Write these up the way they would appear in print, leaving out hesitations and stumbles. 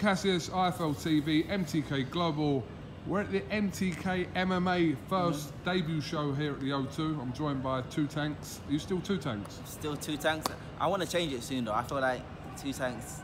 Cassius, IFL TV, MTK Global. We're at the MTK MMA first debut show here at the O2. I'm joined by Two Tanks. Are you still Two Tanks? Still Two Tanks. I want to change it soon though. I feel like Two Tanks.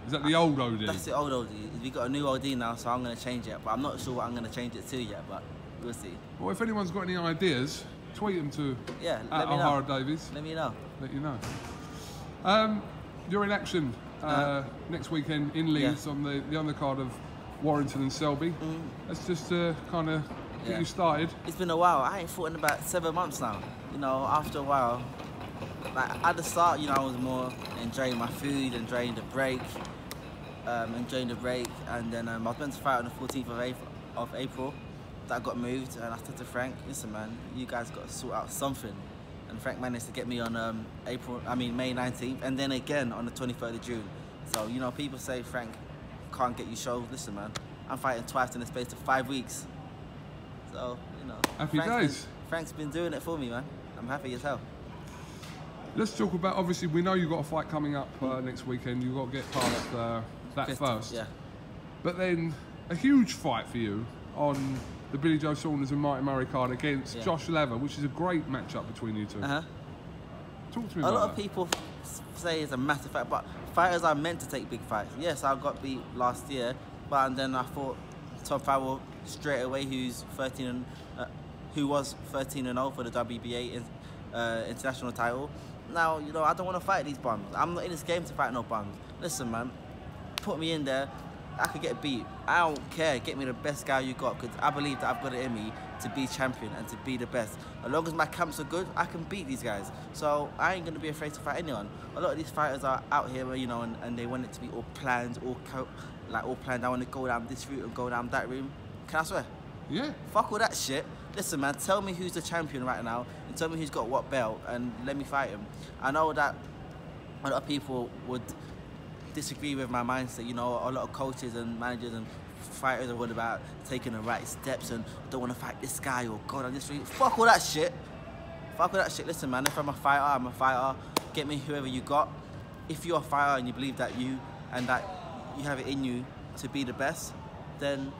Is that the old OD? That's the old OD. We got a new OD now, so I'm going to change it. But I'm not sure what I'm going to change it to yet, but we'll see. Well, if anyone's got any ideas, tweet them to Ohara Davies. Let me know. Let you know. You're in action next weekend in Leeds on the undercard of Warrington and Selby. Let's just kind of get you started. It's been a while. I ain't fought in about 7 months now. You know, after a while, like at the start, you know, I was more enjoying my food, enjoying the break, and then I was meant to fight on the 14th of April. That got moved, and I said to Frank, listen man, you guys got to sort out something. And Frank managed to get me on May 19th, and then again on the 23rd of June. So, you know, people say Frank can't get you shows. Listen man, I'm fighting twice in the space of 5 weeks. So, you know, happy days. Frank's been doing it for me, man. I'm happy as hell. Let's talk about, obviously, we know you've got a fight coming up next weekend. You've got to get past that first. Yeah. But then a huge fight for you on the Billy Joe Saunders and Martin Murray card against Josh Lever, which is a great matchup between you two. Talk to me about that. A lot of people say it's a massive fight, but fighters are meant to take big fights. Yes, I got beat last year, but then I fought Tom Farrell straight away, who was 13-0 for the WBA international title. Now, you know, I don't want to fight these bums. I'm not in this game to fight no bums. Listen, man, put me in there. I could get beat. I don't care. Get me the best guy you got, because I believe that I've got it in me to be champion and to be the best. As long as my camps are good, I can beat these guys. So I ain't going to be afraid to fight anyone. A lot of these fighters are out here, you know, and they want it to be all planned, all planned. I want to go down this route and go down that route. Can I swear? Yeah. Fuck all that shit. Listen, man, tell me who's the champion right now and tell me who's got what belt and let me fight him. I know that a lot of people would disagree with my mindset. You know, a lot of coaches and managers and fighters are all about taking the right steps and don't want to fight this guy or go down this route. Fuck all that shit. Fuck all that shit. Listen, man, if I'm a fighter, I'm a fighter. Get me whoever you got. If you're a fighter and you believe that you have it in you to be the best, then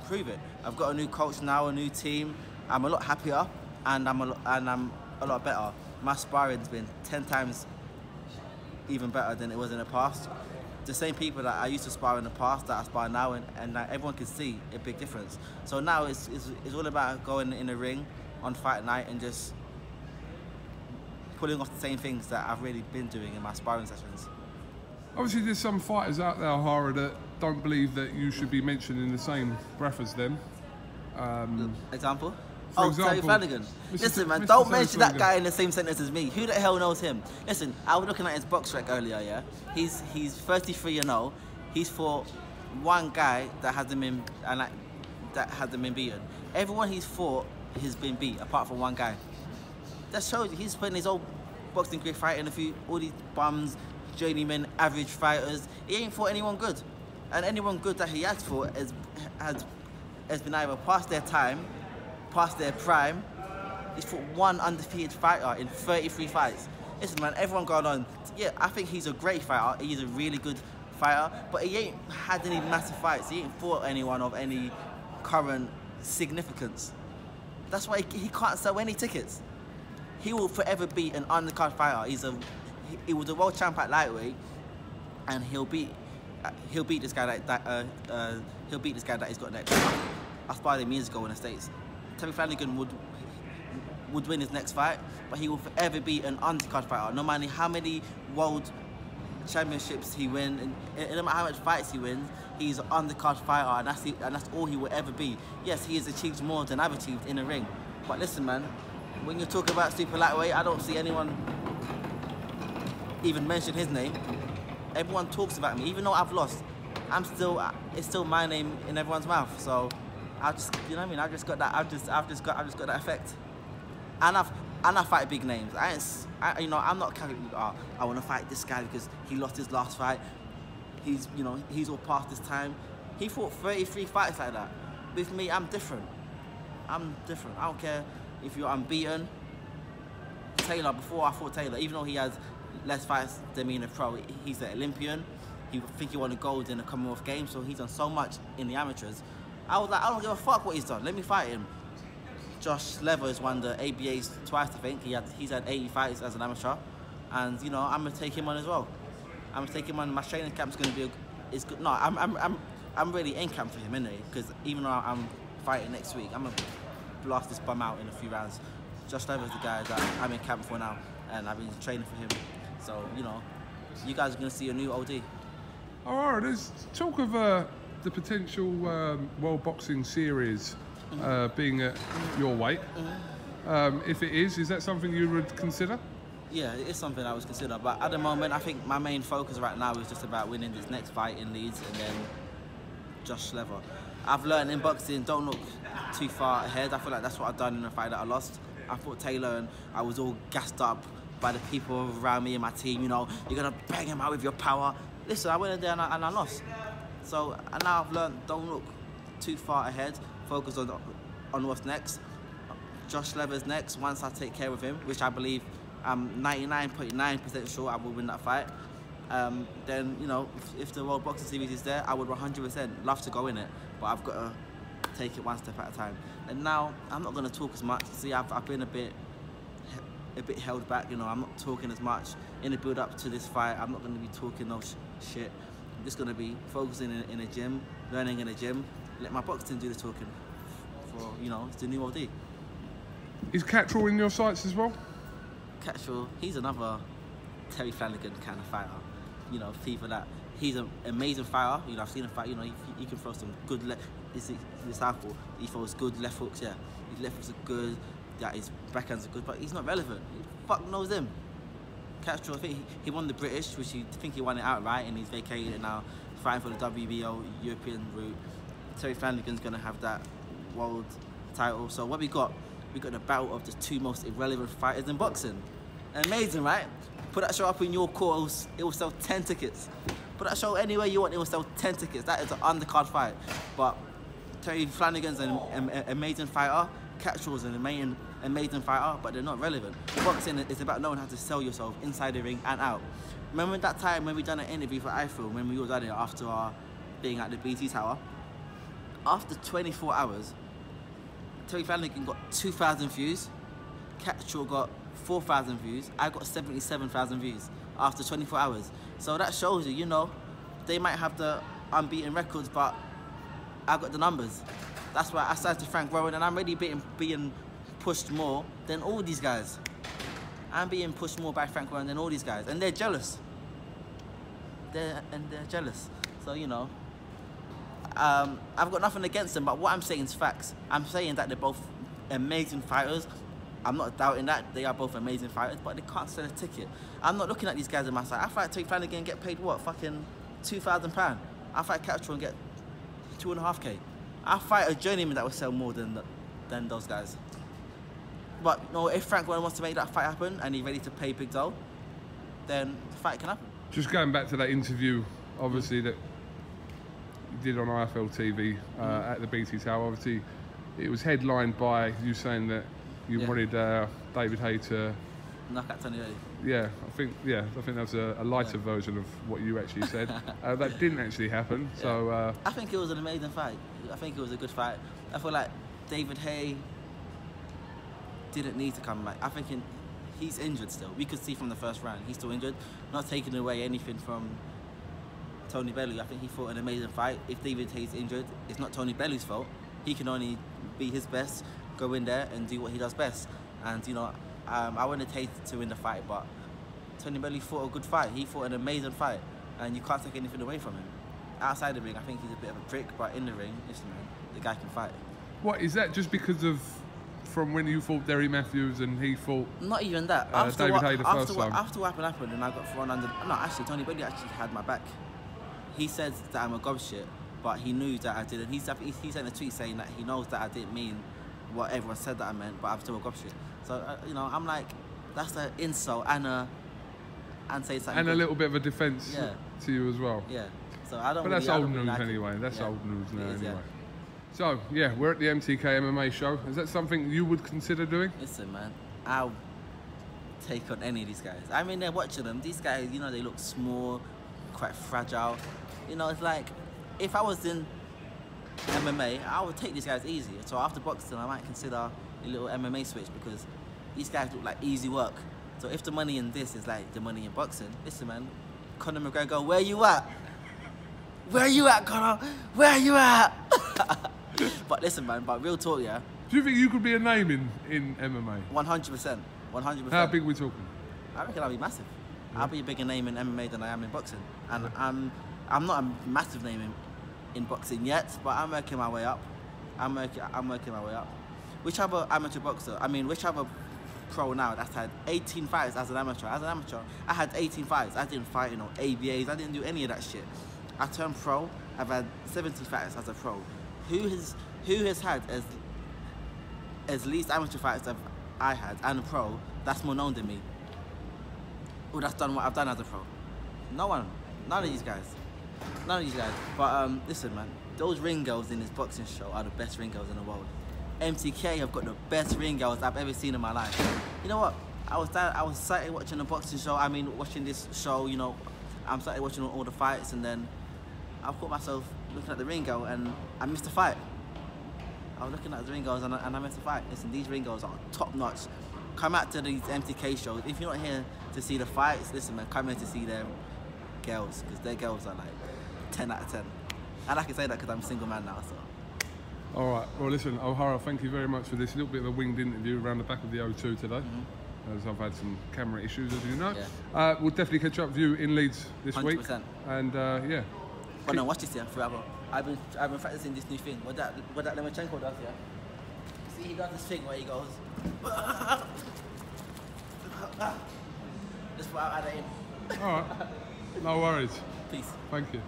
prove it. I've got a new coach now, a new team. I'm a lot happier and I'm a lot better. My sparring's been 10 times even better than it was in the past. The same people that I used to spar in the past that I spar now, and everyone can see a big difference. So now it's all about going in the ring on fight night and just pulling off the same things that I've really been doing in my sparring sessions. Obviously, there's some fighters out there, Ohara, that don't believe that you should be mentioned in the same breath as them. Example? For example, Flanagan. Listen, man, don't mention that guy in the same sentence as me. Who the hell knows him? Listen, I was looking at his box rec earlier, yeah? He's 33-0. He's fought one guy that hasn't been beaten. Everyone he's fought has been beat, apart from one guy. That shows you he's putting his old boxing career fighting all these bums, journeymen, average fighters. He ain't fought anyone good. And anyone good that he has fought has been either past their time, past their prime. He's fought one undefeated fighter in 33 fights. Listen, man, everyone going on. Yeah, I think he's a great fighter. He's a really good fighter, but he ain't had any massive fights. He ain't fought anyone of any current significance. That's why he can't sell any tickets. He will forever be an undercard fighter. He was a world champ at lightweight, and he'll beat this guy he'll beat this guy that he's got next. I sparred him years ago in the States. Tommy Flanagan would win his next fight, but he will forever be an undercard fighter. No matter how many world championships he wins, and no matter how much fights he wins, he's an undercard fighter, and that's all he will ever be. Yes, he has achieved more than I've achieved in the ring. But listen, man, when you talk about super lightweight, I don't see anyone even mention his name. Everyone talks about me, even though I've lost. It's still my name in everyone's mouth. So I just, you know what I mean? I've just got that effect. And I fight big names. I'm not calculating. I want to fight this guy because he lost his last fight. He's all past his time. He fought 33 fights like that. With me, I'm different. I'm different. I don't care if you're unbeaten. Taylor, before I fought Taylor, even though he has less fights than me in a pro, he's an Olympian. He think he won a gold in the Commonwealth Games, so he's done so much in the amateurs. I was like, I don't give a fuck what he's done. Let me fight him. Josh Levers won the ABAs twice, I think. He's had 80 fights as an amateur, and you know I'm gonna take him on as well. I'm gonna take him on. My training camp's gonna be it's good. No, I'm really in camp for him anyway, because even though I'm fighting next week, I'm gonna blast this bum out in a few rounds. Josh Levers the guy that I'm in camp for now, and I've been training for him. So you know, you guys are gonna see a new OD. Alright, there's talk of the potential World Boxing Series being at your weight. If it is that something you would consider? Yeah, it is something I would consider, but at the moment I think my main focus right now is just about winning this next fight in Leeds and then Josh Lever. I've learned in boxing, don't look too far ahead. I feel like that's what I've done in the fight that I lost. I fought Taylor and I was all gassed up by the people around me and my team, you know, you're gonna bang him out with your power. Listen, I went in there and I lost. So and now I've learned, don't look too far ahead, focus on what's next. Josh Lever's next, once I take care of him, which I believe I'm 99.9% sure I will win that fight. Then, you know, if the World Boxing Series is there, I would 100% love to go in it, but I've got to take it one step at a time. And now, I'm not going to talk as much. See, I've been a bit held back, you know, I'm not talking as much. In the build-up to this fight, I'm not going to be talking no shit. I'm just going to be focusing in a gym, learning in a gym, let my boxing do the talking for, you know, it's the new OD. Is Cattrall in your sights as well? Cattrall, he's another Terry Flanagan kind of fighter. You know, people that he's an amazing fighter. You know, I've seen him fight. You know, he can throw some good he's southpaw. He throws good left hooks. Yeah, his left hooks are good. Yeah, his backhands are good, but he's not relevant. Who the fuck knows him? Cattrall, I think he won the British, which I think he won it outright, and he's vacated it now, fighting for the WBO European route. Terry Flanagan's gonna have that world title. So what we got? We got the battle of the two most irrelevant fighters in boxing. Amazing, right? Put that show up in your course, it will sell 10 tickets. Put that show anywhere you want, it will sell 10 tickets. That is an undercard fight. But Terry Flanagan's an amazing fighter. Cattrall's an amazing fighter, but they're not relevant. Boxing is about knowing how to sell yourself inside the ring and out. Remember that time when we done an interview for iFilm, when we were done it after our being at the BT Tower? After 24 hours, Terry Flanagan got 2,000 views, Cattrall got 4,000 views, I got 77,000 views after 24 hours. So that shows you, you know, they might have the unbeaten records, but I got the numbers. That's why I started to Frank Rowan, and I'm really being pushed more than all these guys. I'm being pushed more by Frank Rowan than all these guys, and they're jealous. They're jealous. So, you know, I've got nothing against them, but what I'm saying is facts. I'm saying that they're both amazing fighters. I'm not doubting that. They are both amazing fighters, but they can't sell a ticket. I'm not looking at these guys on my side. I fight Terry Flanagan and get paid what? Fucking £2,000. I fight Cattrall and get 2.5K. I fight a journeyman that will sell more than those guys. But you know, if Frank Rowan wants to make that fight happen and he's ready to pay big dough, then the fight can happen. Just going back to that interview, obviously, that you did on IFL TV at the BT Tower. Obviously, it was headlined by you saying that you wanted David Haye to knock out Tony Bellew. Yeah, I think that's a lighter version of what you actually said. That didn't actually happen. Yeah. So I think it was an amazing fight. I think it was a good fight. I feel like David Haye didn't need to come back. I think he's injured still. We could see from the first round he's still injured. Not taking away anything from Tony Bellew. I think he fought an amazing fight. If David Haye's injured, it's not Tony Bellew's fault. He can only be his best, go in there and do what he does best. And you know, I wanted Haye to win the fight, but Tony Bellew fought a good fight. He fought an amazing fight, and you can't take anything away from him. Outside the ring, I think he's a bit of a prick, but in the ring, listen, man, the guy can fight. What is that? Just because of from when you fought Derry Matthews and he fought? Not even that. David Haye the first time. After what happened, and I got thrown under. No, actually, Tony Bellew actually had my back. He said that I'm a gobshit, but he knew that I didn't. He sent a tweet saying that he knows that I didn't mean what everyone said that I meant, but I'm still a gobshit. So you know, I'm like, that's an insult and say something. And a little bit of a defence to you as well. Yeah. So I don't. But really, that's old news anyway. That's old news now anyway. Yeah. So yeah, we're at the MTK MMA show. Is that something you would consider doing? Listen, man, I'll take on any of these guys. I mean, they're watching them. These guys, you know, they look small, quite fragile. You know, it's like, if I was in MMA, I would take these guys easy. So after boxing, I might consider a little MMA switch because these guys look like easy work. So if the money in this is like the money in boxing, listen, man, Conor McGregor, where you at? Where you at, Conor? Where you at? But listen, man, but real talk, yeah. Do you think you could be a name in MMA? 100%. 100%. How big are we talking? I reckon I'll be massive. Yeah. I'll be a bigger name in MMA than I am in boxing. And yeah. I'm not a massive name in boxing yet, but I'm working my way up. I'm working my way up. Which other amateur boxer, which other pro now that's had 18 fights as an amateur? As an amateur, I had 18 fights. I didn't fight, ABAs. I didn't do any of that shit. I turned pro. I've had 70 fights as a pro. Who has had as least amateur fights as I had and a pro that's more known than me? Who that's done what I've done as a pro? No one. None of these guys. None of these guys. But listen, man, those ring girls in this boxing show are the best ring girls in the world. MTK have got the best ring girls I've ever seen in my life. You know what? I was started watching the boxing show. Watching this show. I'm started watching all the fights, and then I caught myself looking at the ring girl, and I missed a fight. I was looking at the ring girls, and I missed a fight. Listen, these ring girls are top notch. Come out to these MTK shows. If you're not here to see the fights, listen, man, come here to see their girls, because their girls are like 10 out of 10. And I can say that because I'm a single man now, so. All right, well listen, Ohara, thank you very much for this little bit of a winged interview around the back of the O2 today. As I've had some camera issues, as you know. Yeah. We'll definitely catch up with you in Leeds this 100%. Week. And yeah. But no, watch this here forever. I've been practicing this new thing. What that Lemachenko does here. See, he does this thing where he goes. Just put out at it in. All right. No worries. Peace. Thank you.